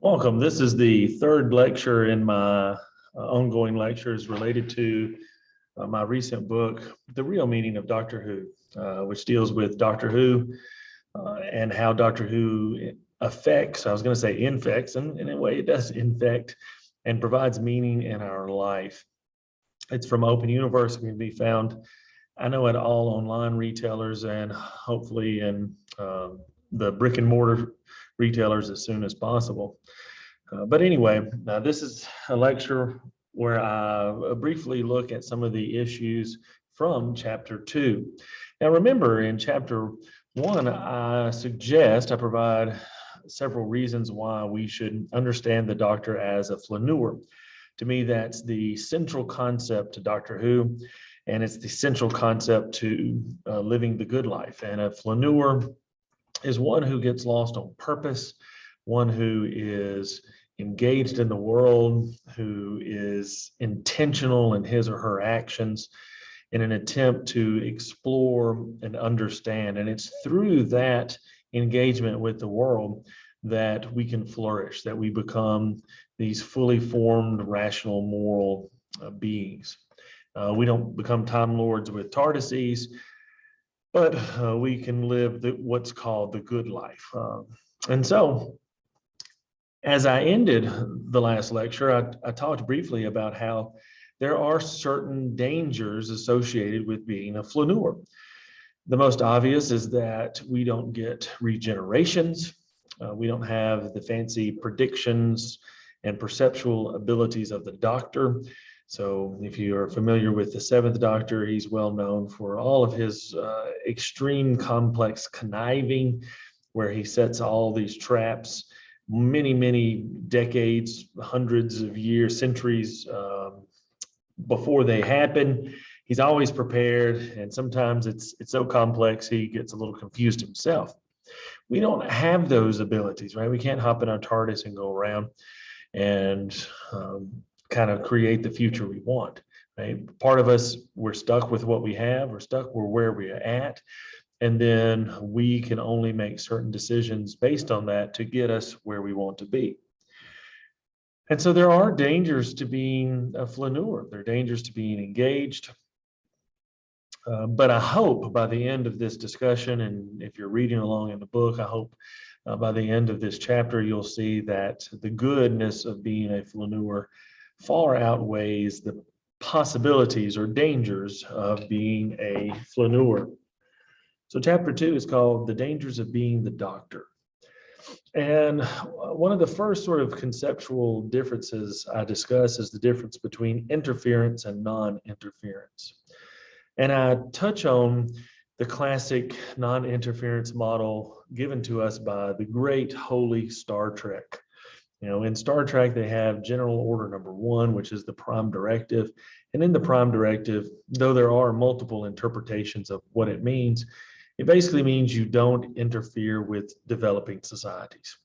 Welcome. This is the third lecture in my ongoing lectures related to my recent book, The Real Meaning of Doctor Who, which deals with Doctor Who and how Doctor Who affects, I was going to say infects, and in a way it does infect and provides meaning in our life. It's from Open Universe. It can be found, I know, at all online retailers and hopefully in the brick and mortar retailers as soon as possible. But anyway, this is a lecture where I briefly look at some of the issues from chapter 2. Now remember, in chapter 1, I provide several reasons why we should understand the Doctor as a flaneur. To me, that's the central concept to Doctor Who, and it's the central concept to living the good life. And a flaneur is one who gets lost on purpose, one who is engaged in the world, who is intentional in his or her actions in an attempt to explore and understand. And it's through that engagement with the world that we can flourish, that we become these fully formed, rational, moral beings. We don't become Time Lords with TARDISes, but we can live what's called the good life. And so, as I ended the last lecture, I talked briefly about how there are certain dangers associated with being a flaneur. The most obvious is that we don't get regenerations. We don't have the fancy predictions and perceptual abilities of the Doctor. So if you are familiar with the Seventh Doctor, he's well known for all of his extreme complex conniving, where he sets all these traps many decades, hundreds of years, centuries before they happen. He's always prepared, and sometimes it's so complex he gets a little confused himself. We don't have those abilities, right? We can't hop in our TARDIS and go around and kind of create the future we want, right? Part of us, we're stuck with what we have, we're stuck with where we're at, and then we can only make certain decisions based on that to get us where we want to be. And so there are dangers to being a flaneur. There are dangers to being engaged. But I hope by the end of this discussion, and if you're reading along in the book, I hope by the end of this chapter, you'll see that the goodness of being a flaneur far outweighs the possibilities or dangers of being a flaneur. So chapter 2 is called The Dangers of Being the Doctor. And one of the first sort of conceptual differences I discuss is the difference between interference and non-interference. And I touch on the classic non-interference model given to us by the great holy Star Trek. You know, in Star Trek, they have General Order Number 1, which is the Prime Directive. And in the Prime Directive, though there are multiple interpretations of what it means, it basically means you don't interfere with developing societies.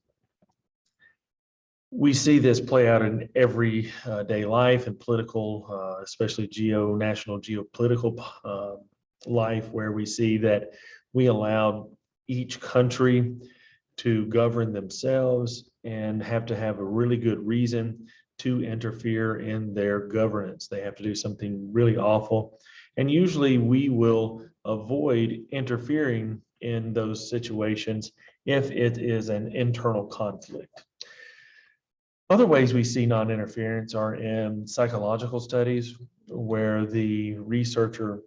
We see this play out in everyday life and political, especially national geopolitical life, where we see that we allow each country to govern themselves and have to have a really good reason to interfere in their governance. They have to do something really awful. And usually we will avoid interfering in those situations if it is an internal conflict. Other ways we see non-interference are in psychological studies, where the researcher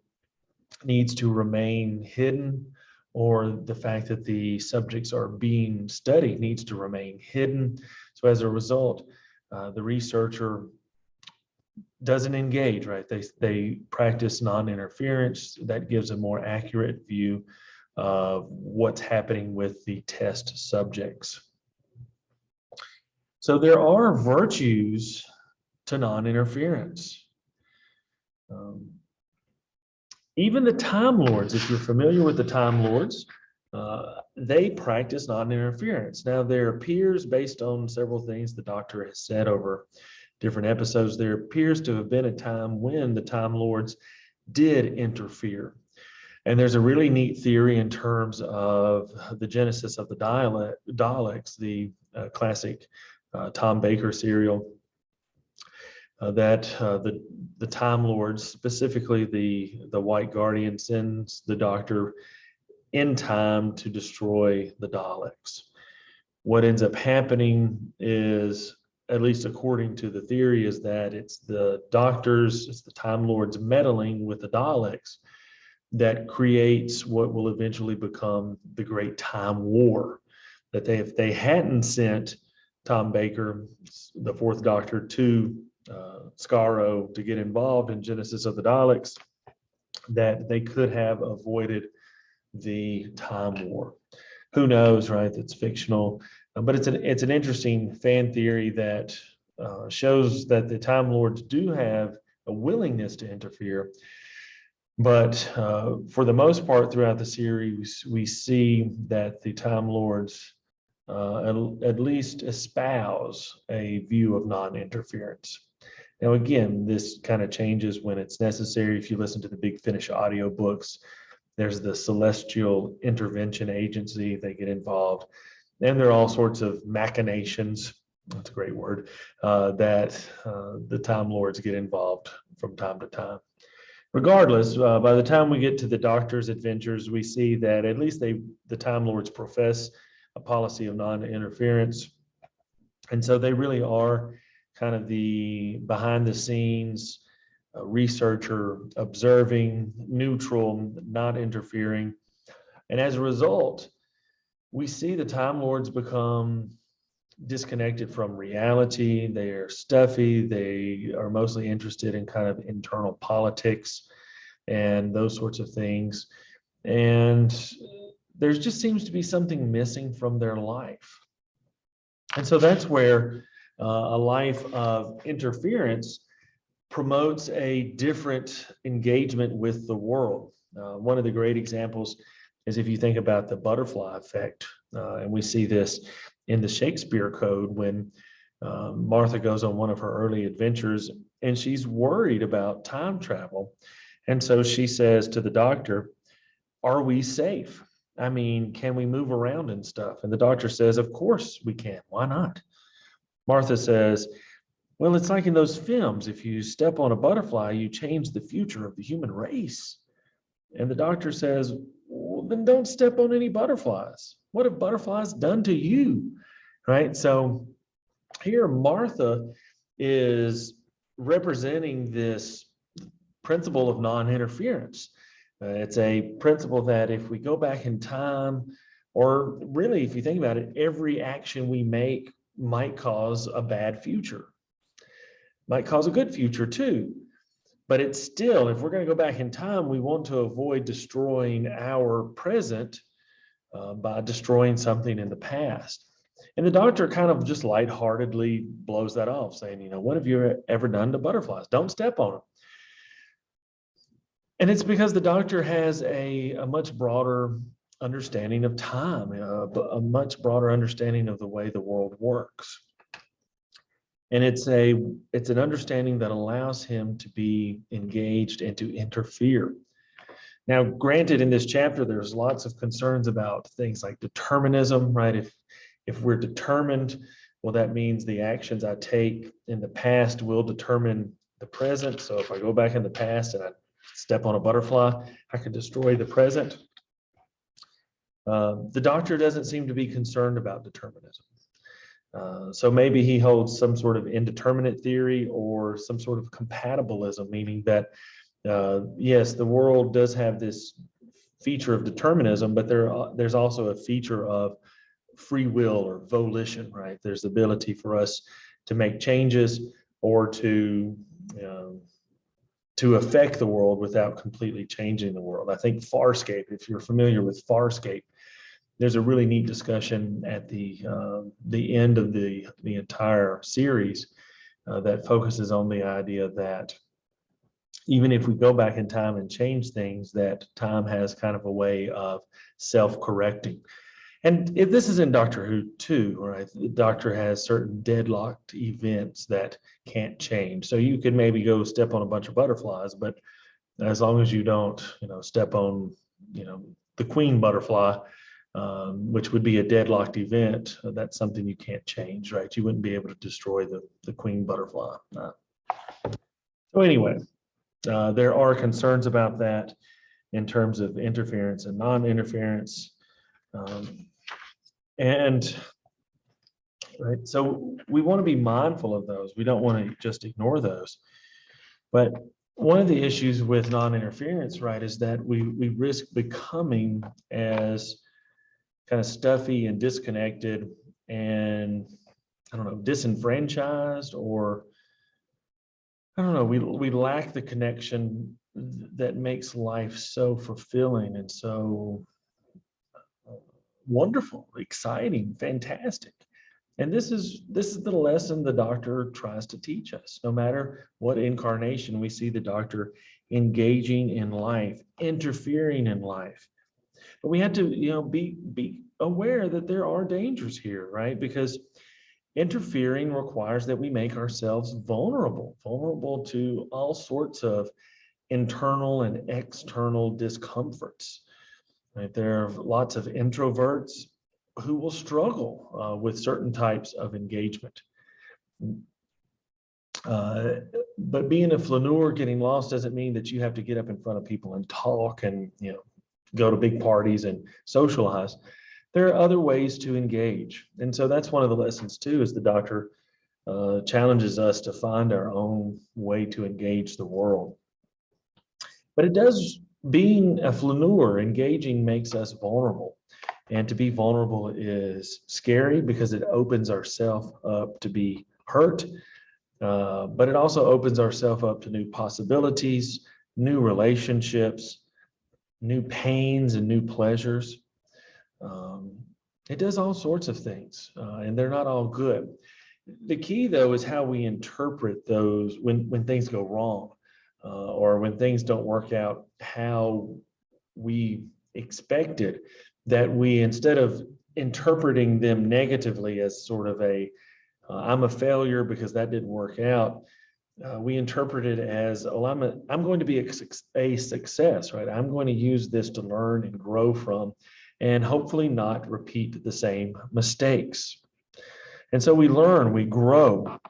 needs to remain hidden, or the fact that the subjects are being studied needs to remain hidden. So as a result, the researcher doesn't engage, right? They practice non-interference. That gives a more accurate view of what's happening with the test subjects. So there are virtues to non-interference. Even the Time Lords, if you're familiar with the Time Lords, they practice non-interference. Now, there appears, based on several things the Doctor has said over different episodes, there appears to have been a time when the Time Lords did interfere. And there's a really neat theory in terms of the genesis of the Daleks, the classic Tom Baker serial, that the Time Lords, specifically the White Guardian, sends the Doctor in time to destroy the Daleks. What ends up happening is, at least according to the theory, is that it's the Doctors, it's the Time Lords meddling with the Daleks that creates what will eventually become the Great Time War. That if they hadn't sent Tom Baker, the Fourth Doctor, to Skaro to get involved in Genesis of the Daleks, that they could have avoided the Time War. Who knows, right? It's fictional, but it's an interesting fan theory that shows that the Time Lords do have a willingness to interfere. But for the most part, throughout the series, we see that the Time Lords at least espouse a view of non-interference. Now, again, this kind of changes when it's necessary. If you listen to the Big Finish audio books, there's the Celestial Intervention Agency, they get involved. And there are all sorts of machinations, that's a great word, that the Time Lords get involved from time to time. Regardless, by the time we get to the Doctor's adventures, we see that at least the Time Lords profess a policy of non-interference. And so they really are kind of the behind the scenes researcher, observing, neutral, not interfering. And as a result, we see the Time Lords become disconnected from reality. They are stuffy. They are mostly interested in kind of internal politics and those sorts of things. And there just seems to be something missing from their life. And so that's where a life of interference promotes a different engagement with the world. One of the great examples is if you think about the butterfly effect, and we see this in the Shakespeare Code when Martha goes on one of her early adventures and she's worried about time travel. And so she says to the Doctor, "Are we safe? I mean, can we move around and stuff?" And the Doctor says, "Of course we can. Why not?" Martha says, "Well, it's like in those films. If you step on a butterfly, you change the future of the human race." And the Doctor says, "Well, then don't step on any butterflies. What have butterflies done to you?" Right? So here Martha is representing this principle of non-interference. It's a principle that if we go back in time, or really if you think about it, every action we make might cause a bad future, might cause a good future too. But it's still, if we're going to go back in time, we want to avoid destroying our present by destroying something in the past. And the Doctor kind of just lightheartedly blows that off, saying, "What have you ever done to butterflies? Don't step on them." And it's because the Doctor has a much broader understanding of time, a much broader understanding of the way the world works. And it's an understanding that allows him to be engaged and to interfere. Now, granted, in this chapter, there's lots of concerns about things like determinism, right? If we're determined, well, that means the actions I take in the past will determine the present. So if I go back in the past and I step on a butterfly, I could destroy the present. The Doctor doesn't seem to be concerned about determinism. So maybe he holds some sort of indeterminate theory or some sort of compatibilism, meaning that, yes, the world does have this feature of determinism, but there's also a feature of free will or volition, right? There's the ability for us to make changes or to affect the world without completely changing the world. I think Farscape, if you're familiar with Farscape, there's a really neat discussion at the end of the entire series that focuses on the idea that even if we go back in time and change things, that time has kind of a way of self-correcting. And if this is in Doctor Who too, right? The Doctor has certain deadlocked events that can't change. So you could maybe go step on a bunch of butterflies, but as long as you don't, step on, the queen butterfly, which would be a deadlocked event. That's something you can't change, right? You wouldn't be able to destroy the queen butterfly. So anyway, there are concerns about that in terms of interference and non-interference. And right, so we want to be mindful of those. We don't want to just ignore those. But one of the issues with non-interference, right, is that we risk becoming as kind of stuffy and disconnected and, I don't know, disenfranchised, or I don't know, we lack the connection that makes life so fulfilling and so wonderful, exciting, fantastic. And this is the lesson the doctor tries to teach us. No matter what incarnation, we see the doctor engaging in life, interfering in life. But we have to, be aware that there are dangers here, right? Because interfering requires that we make ourselves vulnerable to all sorts of internal and external discomforts. Right? There are lots of introverts who will struggle with certain types of engagement. But being a flaneur, getting lost, doesn't mean that you have to get up in front of people and talk and go to big parties and socialize. There are other ways to engage, and so that's one of the lessons too. Is the doctor challenges us to find our own way to engage the world. But it does. Being a flaneur, engaging, makes us vulnerable. And to be vulnerable is scary because it opens ourselves up to be hurt, but it also opens ourselves up to new possibilities, new relationships, new pains, and new pleasures. It does all sorts of things, and they're not all good. The key, though, is how we interpret those when things go wrong, or when things don't work out how we expected. That we, instead of interpreting them negatively as sort of I'm a failure because that didn't work out, we interpret it as, oh, I'm going to be a success, right? I'm going to use this to learn and grow from, and hopefully not repeat the same mistakes. And so we learn, we grow.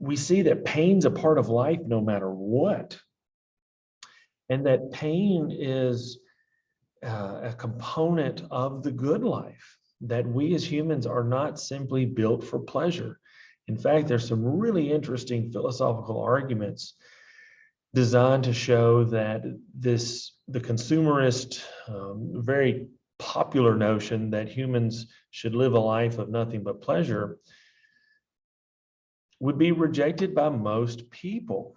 We see that pain's a part of life no matter what. And that pain is a component of the good life, that we as humans are not simply built for pleasure. In fact, there's some really interesting philosophical arguments designed to show that the consumerist, very popular notion that humans should live a life of nothing but pleasure would be rejected by most people.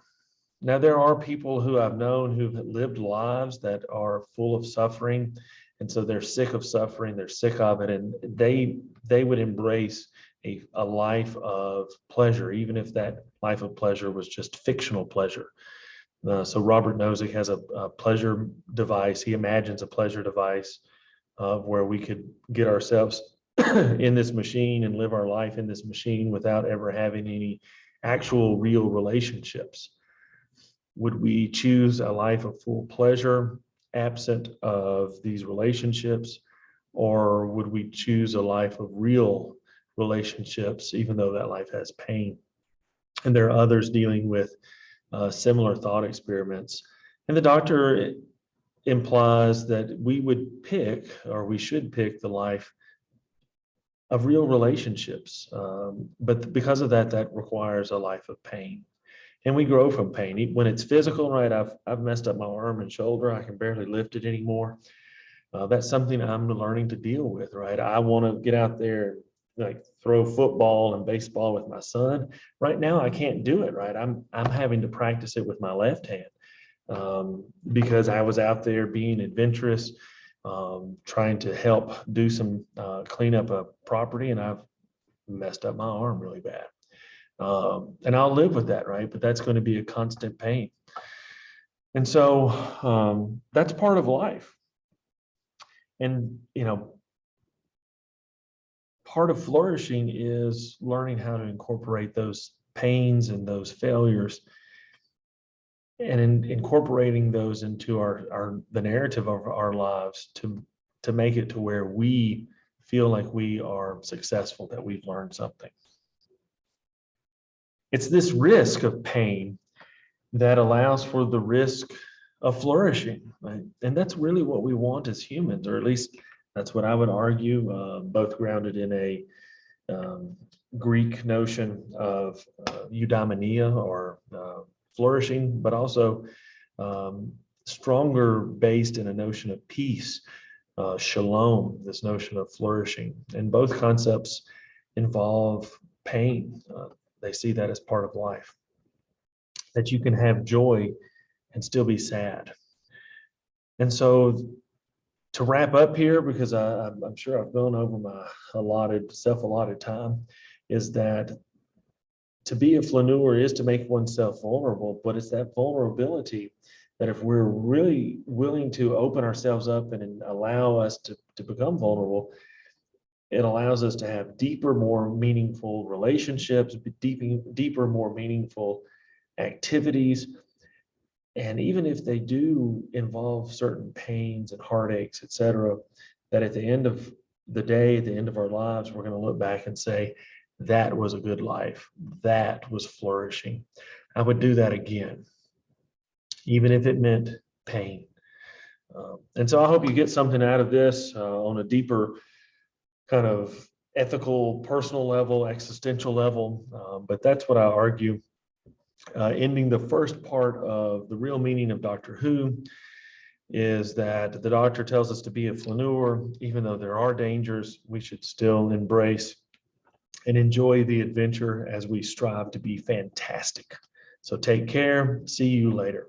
Now, there are people who I've known who've lived lives that are full of suffering, and so they're sick of suffering, they're sick of it, and they would embrace a life of pleasure, even if that life of pleasure was just fictional pleasure. So Robert Nozick has a pleasure device. He imagines a pleasure device where we could get ourselves in this machine and live our life in this machine without ever having any actual real relationships. Would we choose a life of full pleasure absent of these relationships, or would we choose a life of real relationships even though that life has pain? And there are others dealing with similar thought experiments. And the doctor implies that we would pick, or we should pick, the life of real relationships. But because of that, that requires a life of pain. And we grow from pain. When it's physical, right? I've messed up my arm and shoulder. I can barely lift it anymore. That's something I'm learning to deal with, right? I want to get out there, like throw football and baseball with my son. Right now, I can't do it, right? I'm having to practice it with my left hand because I was out there being adventurous, trying to help do some clean up a property, and I've messed up my arm really bad. And I'll live with that, right? But that's going to be a constant pain. And so that's part of life. And, part of flourishing is learning how to incorporate those pains and those failures and incorporating those into the narrative of our lives to to make it to where we feel like we are successful, that we've learned something. It's this risk of pain that allows for the risk of flourishing, right? And that's really what we want as humans, or at least that's what I would argue, both grounded in a Greek notion of eudaimonia, or flourishing, but also stronger based in a notion of peace, shalom, this notion of flourishing. And both concepts involve pain. They see that as part of life, that you can have joy and still be sad. And so, to wrap up here, because I'm sure I've gone over my self-allotted time, is that to be a flaneur is to make oneself vulnerable, but it's that vulnerability that if we're really willing to open ourselves up and allow us to become vulnerable, it allows us to have deeper, more meaningful relationships, deeper, more meaningful activities. And even if they do involve certain pains and heartaches, et cetera, that at the end of the day, at the end of our lives, we're going to look back and say, that was a good life. That was flourishing. I would do that again, even if it meant pain. And so I hope you get something out of this on a deeper kind of ethical, personal level, existential level. But that's what I argue. Ending the first part of the real meaning of Doctor Who is that the Doctor tells us to be a flaneur. Even though there are dangers, we should still embrace and enjoy the adventure as we strive to be fantastic. So take care. See you later.